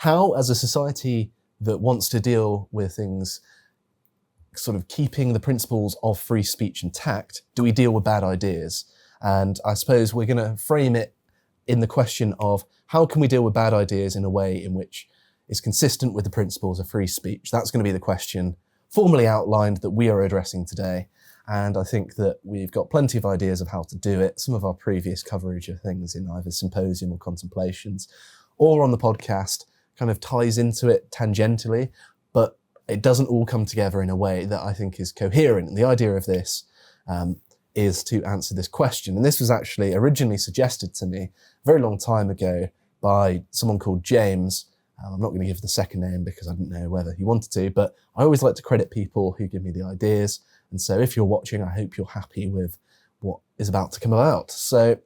how, as a society that wants to deal with things, sort of keeping the principles of free speech intact, do we deal with bad ideas? And I suppose we're going to frame it in the question of how can we deal with bad ideas in a way in which is consistent with the principles of free speech? That's going to be the question formally outlined that we are addressing today. And I think that we've got plenty of ideas of how to do it. Some of our previous coverage of things in either symposium or contemplations or on the podcast kind of ties into it tangentially, but it doesn't all come together in a way that I think is coherent. And the idea of this is to answer this question. And this was actually originally suggested to me a very long time ago by someone called James. I'm not going to give the second name because I didn't know whether he wanted to, but I always like to credit people who give me the ideas. And so if you're watching, I hope you're happy with what is about to come about. So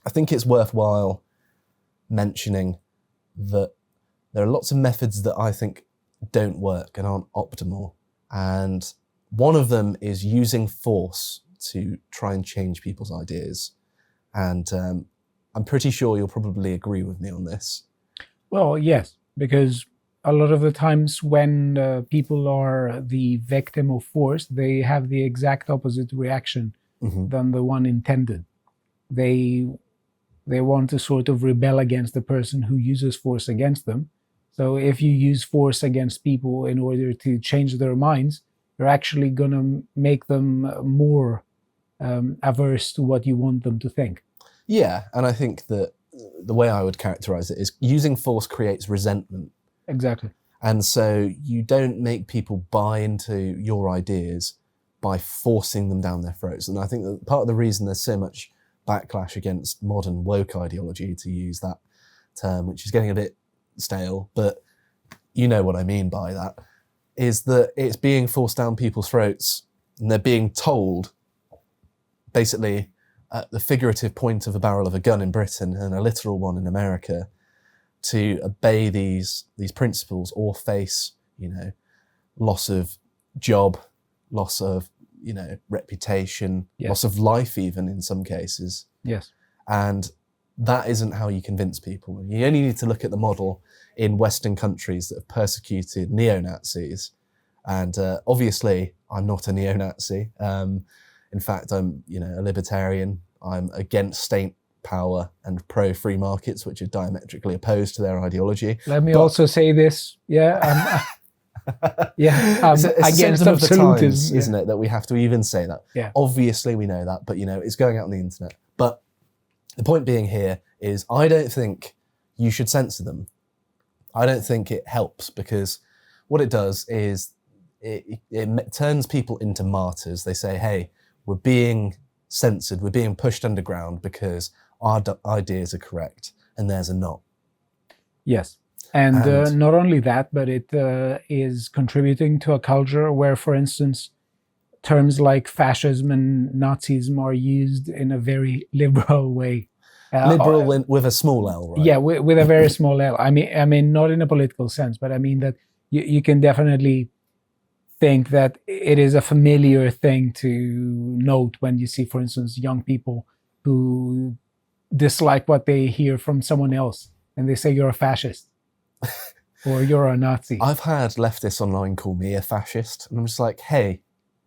I think it's worthwhile mentioning that there are lots of methods that I think don't work and aren't optimal. And one of them is using force to try and change people's ideas. And I'm pretty sure you'll probably agree with me on this. Well, yes, because a lot of the times when people are the victim of force, they have the exact opposite reaction than the one intended. They want to sort of rebel against the person who uses force against them. So if you use force against people in order to change their minds, you're actually going to make them more averse to what you want them to think. Yeah, and I think that the way I would characterize it is using force creates resentment. Exactly. And so you don't make people buy into your ideas by forcing them down their throats. And I think that part of the reason there's so much backlash against modern woke ideology, to use that term, which is getting a bit stale, but you know what I mean by that, is that it's being forced down people's throats and they're being told, basically, at the figurative point of a barrel of a gun in Britain and a literal one in America, to obey these principles or face, loss of job, loss of, reputation, yes, loss of life even in some cases. Yes. And that isn't how you convince people. You only need to look at the model in Western countries that have persecuted neo-Nazis. And obviously, I'm not a neo-Nazi. In fact, I'm, a libertarian. I'm against state power and pro-free markets, which are diametrically opposed to their ideology. Let me also say this. Yeah. It's against of the absolutism, times, isn't it, that we have to even say that? Yeah. Obviously, we know that, but it's going out on the internet. But the point being here is, I don't think you should censor them. I don't think it helps, because what it does is it turns people into martyrs. They say, hey, we're being censored, we're being pushed underground because our ideas are correct and theirs are not. Yes. And not only that, but it is contributing to a culture where, for instance, terms like fascism and Nazism are used in a very liberal way. Liberal with a small L, right? Yeah, with a very small L. I mean, not in a political sense, but I mean that you can definitely think that it is a familiar thing to note when you see, for instance, young people who dislike what they hear from someone else, and they say you're a fascist. Or you're a Nazi. I've had leftists online call me a fascist, and I'm just like, hey,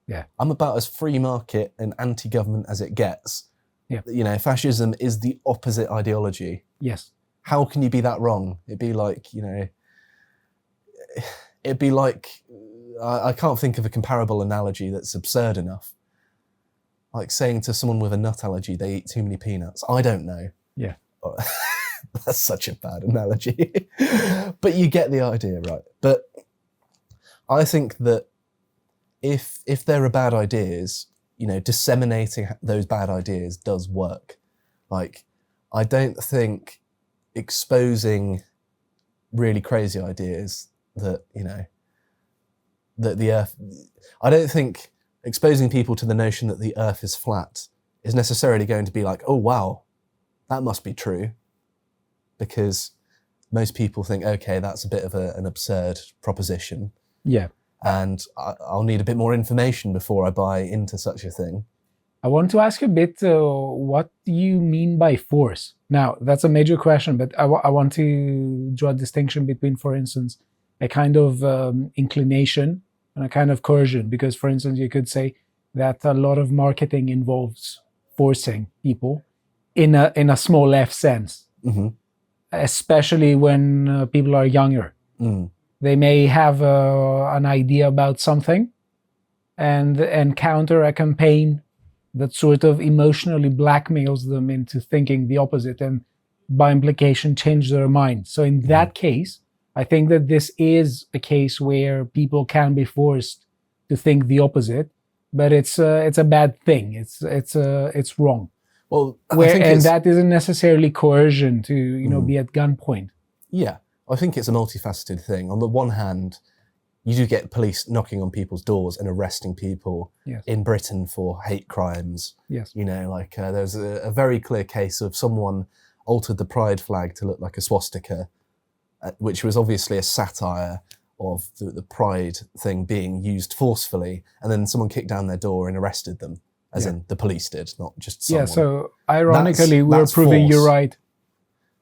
yeah, I'm about as free market and anti-government as it gets. Yeah. Fascism is the opposite ideology. Yes. How can you be that wrong? It'd be like, I can't think of a comparable analogy that's absurd enough. Like saying to someone with a nut allergy, they eat too many peanuts. I don't know. Yeah. That's such a bad analogy. But you get the idea, right? But I think that if there are bad ideas, disseminating those bad ideas does work. Like, I don't think exposing really crazy ideas that, that the earth, I don't think exposing people to the notion that the earth is flat is necessarily going to be like, oh, wow, that must be true. Because most people think, okay, that's a bit of an absurd proposition. Yeah. And I'll need a bit more information before I buy into such a thing. I want to ask you a bit what you mean by force. Now, that's a major question, but I want to draw a distinction between, for instance, a kind of inclination and a kind of coercion. Because, for instance, you could say that a lot of marketing involves forcing people in a small f sense, especially when people are younger. They may have an idea about something and encounter a campaign that sort of emotionally blackmails them into thinking the opposite and by implication change their mind. So in that case, I think that this is a case where people can be forced to think the opposite, but it's a bad thing. It's wrong. Well, and that isn't necessarily coercion to be at gunpoint. Yeah, I think it's a multifaceted thing. On the one hand, you do get police knocking on people's doors and arresting people in Britain for hate crimes. Yes. There's a very clear case of someone altered the pride flag to look like a swastika, which was obviously a satire of the pride thing being used forcefully, and then someone kicked down their door and arrested them, as in the police did, not just someone. Yeah, so ironically, we're proving you right.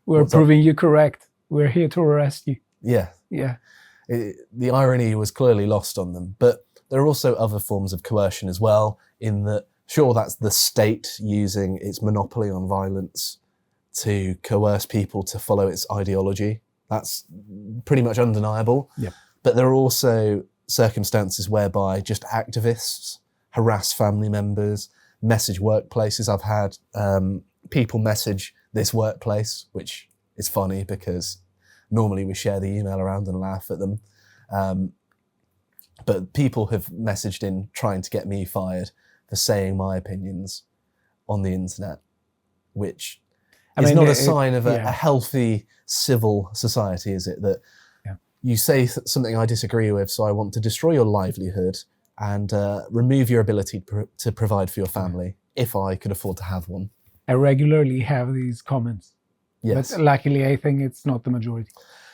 We're proving you correct. We're here to arrest you. Yeah. Yeah. The irony was clearly lost on them. But there are also other forms of coercion as well, in that, sure, that's the state using its monopoly on violence to coerce people to follow its ideology. That's pretty much undeniable. Yeah. But there are also circumstances whereby just activists harass family members, message workplaces. I've had people message this workplace, which is funny because normally we share the email around and laugh at them. But people have messaged in trying to get me fired for saying my opinions on the internet, which is not a sign of a healthy civil society, is it? That you say something I disagree with, so I want to destroy your livelihood and remove your ability to provide for your family, if I could afford to have one. I regularly have these comments. Yes. But luckily, I think it's not the majority.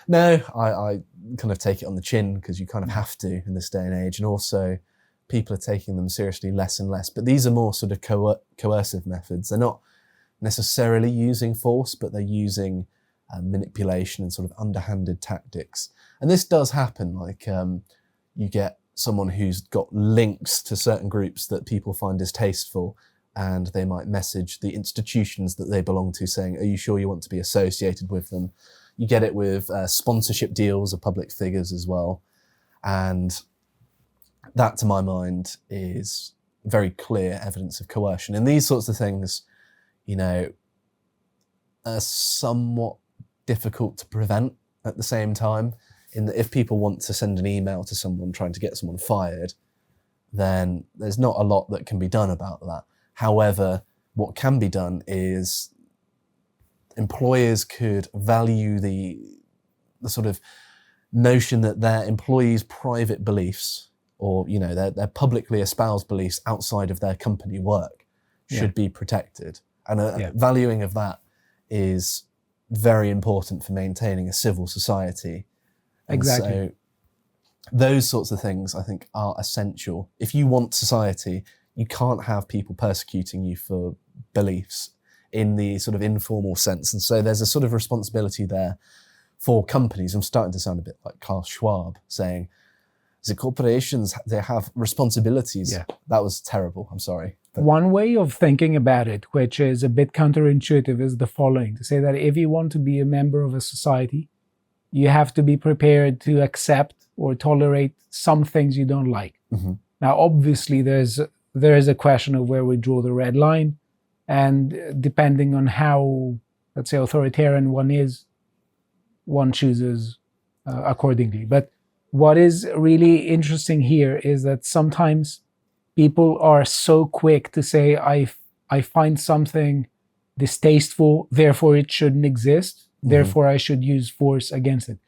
No, I kind of take it on the chin because you kind of have to in this day and age. And also, people are taking them seriously less and less. But these are more sort of coercive methods. They're not necessarily using force, but they're using manipulation and sort of underhanded tactics. And this does happen. Like you get someone who's got links to certain groups that people find distasteful, and they might message the institutions that they belong to saying, are you sure you want to be associated with them? You get it with sponsorship deals of public figures as well. And that, to my mind, is very clear evidence of coercion. And these sorts of things, are somewhat difficult to prevent at the same time, in that if people want to send an email to someone trying to get someone fired, then there's not a lot that can be done about that. However, what can be done is employers could value the sort of notion that their employees' private beliefs, or their publicly espoused beliefs outside of their company work, should be protected. And a valuing of that is very important for maintaining a civil society. Exactly. And so those sorts of things, I think, are essential. If you want society, you can't have people persecuting you for beliefs in the sort of informal sense. And so there's a sort of responsibility there for companies. I'm starting to sound a bit like Klaus Schwab saying, the corporations, they have responsibilities. Yeah. That was terrible. I'm sorry. But one way of thinking about it, which is a bit counterintuitive, is the following: to say that if you want to be a member of a society, you have to be prepared to accept or tolerate some things you don't like. Mm-hmm. Now, obviously, there is a question of where we draw the red line, and depending on how, let's say, authoritarian one is, one chooses accordingly. But what is really interesting here is that sometimes people are so quick to say, I find something distasteful, therefore it shouldn't exist, therefore I should use force against it.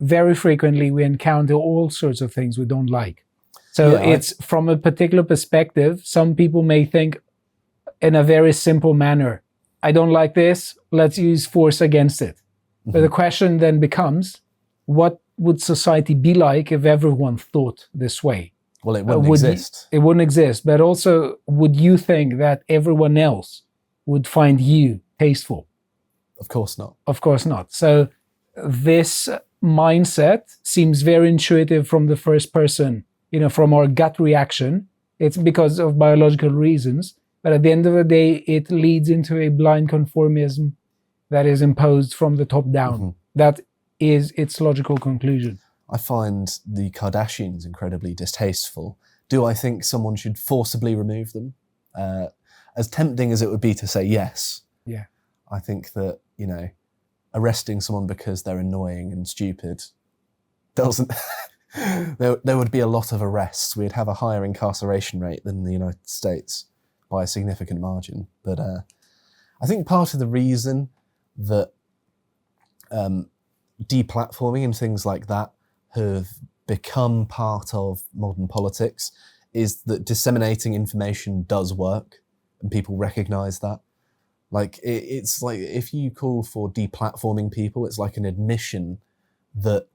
Very frequently we encounter all sorts of things we don't like. So it's from a particular perspective, some people may think in a very simple manner, I don't like this, let's use force against it. But the question then becomes, what would society be like if everyone thought this way? Well, it wouldn't exist. It wouldn't exist. But also, would you think that everyone else would find you tasteful? Of course not. Of course not. So this mindset seems very intuitive from the first person, from our gut reaction. It's because of biological reasons. But at the end of the day, it leads into a blind conformism that is imposed from the top down. Mm-hmm. That is its logical conclusion. I find the Kardashians incredibly distasteful. Do I think someone should forcibly remove them? As tempting as it would be to say yes, yeah, I think that, arresting someone because they're annoying and stupid doesn't... there would be a lot of arrests. We'd have a higher incarceration rate than the United States by a significant margin. But I think part of the reason that deplatforming and things like that have become part of modern politics is that disseminating information does work, and people recognize that. Like, it's like if you call for deplatforming people, it's like an admission that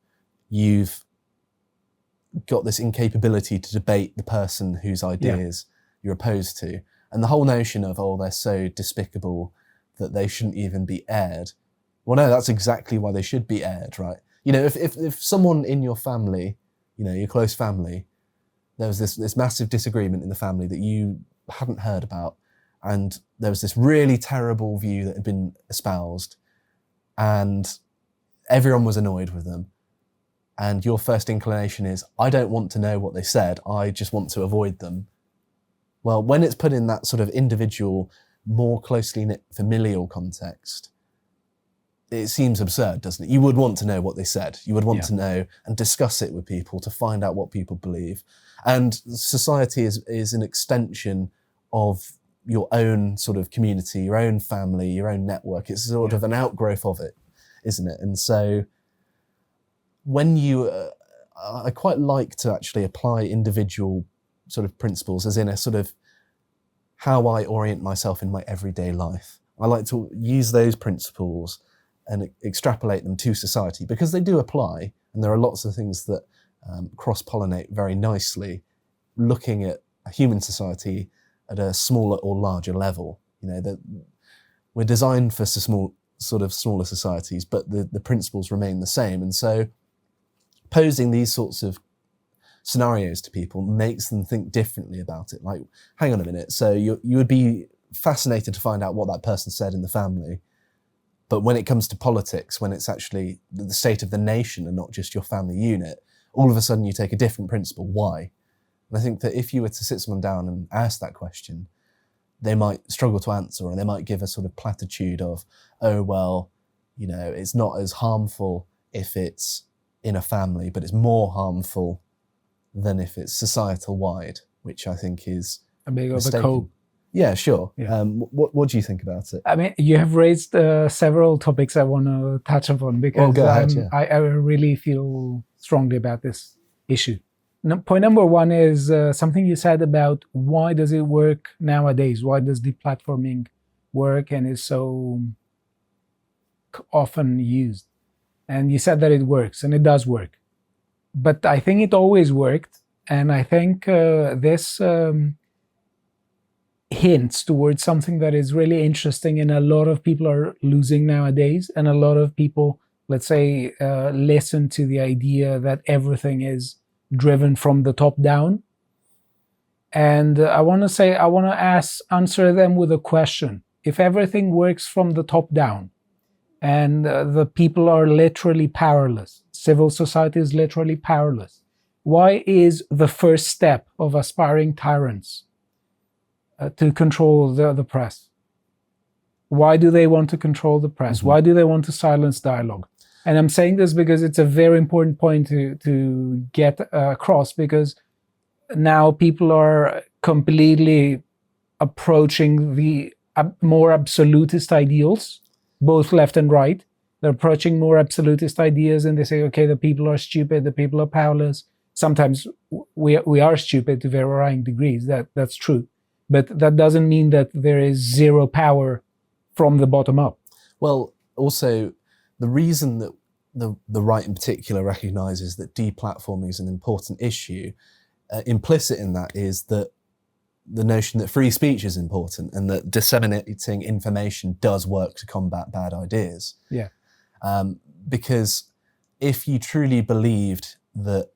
you've got this incapability to debate the person whose ideas you're opposed to. And the whole notion of, they're so despicable that they shouldn't even be aired. Well, no, that's exactly why they should be aired, right? If someone in your family, your close family, there was this massive disagreement in the family that you hadn't heard about, and there was this really terrible view that had been espoused, and everyone was annoyed with them, and your first inclination is, I don't want to know what they said, I just want to avoid them. Well, when it's put in that sort of individual, more closely knit familial context, it seems absurd, doesn't it? You would want to know what they said. You would want to know and discuss it with people to find out what people believe. And society is an extension of your own sort of community, your own family, your own network. It's sort of an outgrowth of it, isn't it? And so when I quite like to actually apply individual sort of principles, as in a sort of how I orient myself in my everyday life. I like to use those principles and extrapolate them to society, because they do apply, and there are lots of things that cross-pollinate very nicely, looking at a human society at a smaller or larger level. That we're designed for smaller societies, but the principles remain the same. And so posing these sorts of scenarios to people makes them think differently about it. Like, hang on a minute, so you would be fascinated to find out what that person said in the family, but when it comes to politics, when it's actually the state of the nation and not just your family unit, all of a sudden you take a different principle. Why? And I think that if you were to sit someone down and ask that question, they might struggle to answer, and they might give a sort of platitude of, it's not as harmful if it's in a family, but it's more harmful than if it's societal wide, which I think is a big of mistaken. a code. Yeah, sure. Yeah. What do you think about it? I mean, you have raised several topics I want to touch upon, because go ahead, I really feel strongly about this issue. Point number one is something you said about why does it work nowadays? Why does deplatforming work and is so often used? And you said that it works, and it does work. But I think it always worked, and I think this hints towards something that is really interesting, and a lot of people are losing nowadays, and a lot of people, let's say, listen to the idea that everything is driven from the top down. And I want to answer them with a question. If everything works from the top down, and the people are literally powerless, civil society is literally powerless, why is the first step of aspiring tyrants to control the press? Why do they want to control the press? Mm-hmm. Why do they want to silence dialogue? And I'm saying this because it's a very important point to get across, because now people are completely approaching the more absolutist ideals, both left and right. They're approaching more absolutist ideas, and they say, okay, the people are stupid, the people are powerless. Sometimes we are stupid to varying degrees, that's true. But that doesn't mean that there is zero power from the bottom up. Well, also, the reason that the right in particular recognises that deplatforming is an important issue implicit in that is that the notion that free speech is important and that disseminating information does work to combat bad ideas. Yeah. Because if you truly believed that,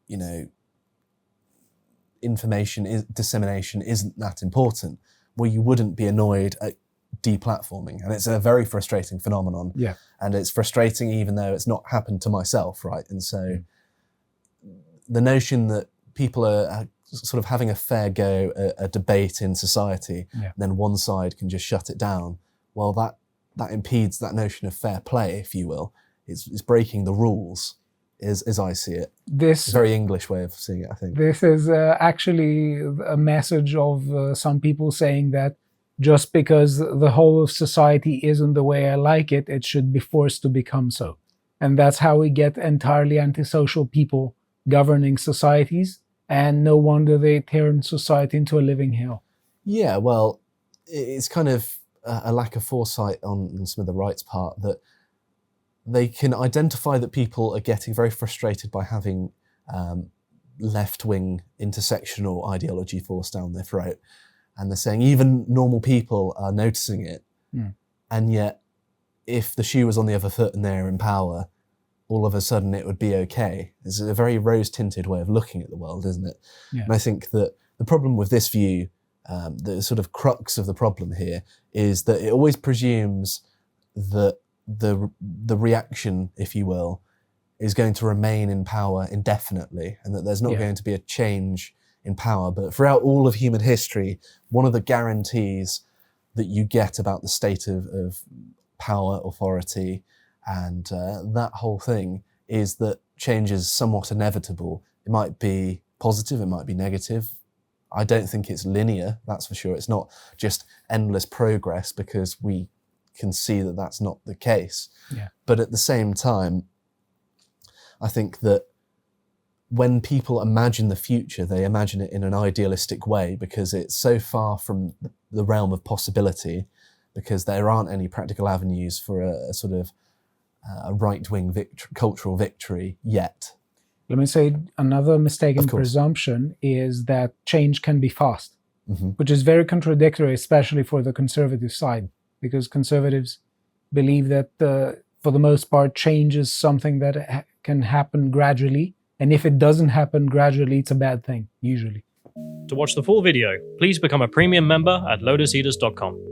you know, dissemination isn't that important, well, you wouldn't be annoyed at deplatforming. And it's a very frustrating phenomenon. Yeah. And it's frustrating even though it's not happened to myself, right? And so the notion that people are sort of having a fair go at a debate in society, and then one side can just shut it down, well, that impedes that notion of fair play, if you will. It's breaking the rules, as I see it. It's a very English way of seeing it, I think. This is actually a message of some people saying that just because the whole of society isn't the way I like it, it should be forced to become so. And that's how we get entirely antisocial people governing societies, and no wonder they turn society into a living hell. Yeah, well, it's kind of a lack of foresight on some of the right's part, that they can identify that people are getting very frustrated by having left-wing intersectional ideology forced down their throat. And they're saying even normal people are noticing it. And yet, if the shoe was on the other foot and they're in power, all of a sudden it would be okay. It's a very rose-tinted way of looking at the world, isn't it? Yeah. And I think that the problem with this view, the sort of crux of the problem here, is that it always presumes that the reaction, if you will, is going to remain in power indefinitely, and that there's not going to be a change in power. But throughout all of human history, one of the guarantees that you get about the state of power, authority, and that whole thing is that change is somewhat inevitable. It might be positive, it might be negative. I don't think it's linear, that's for sure. It's not just endless progress, because we can see that that's not the case. Yeah. But at the same time, I think that when people imagine the future, they imagine it in an idealistic way, because it's so far from the realm of possibility, because there aren't any practical avenues for a sort of a right-wing cultural victory yet. Let me say another mistaken presumption is that change can be fast, which is very contradictory, especially for the conservative side, because conservatives believe that for the most part, change is something that can happen gradually. And if it doesn't happen gradually, it's a bad thing, usually. To watch the full video, please become a premium member at lotuseaters.com.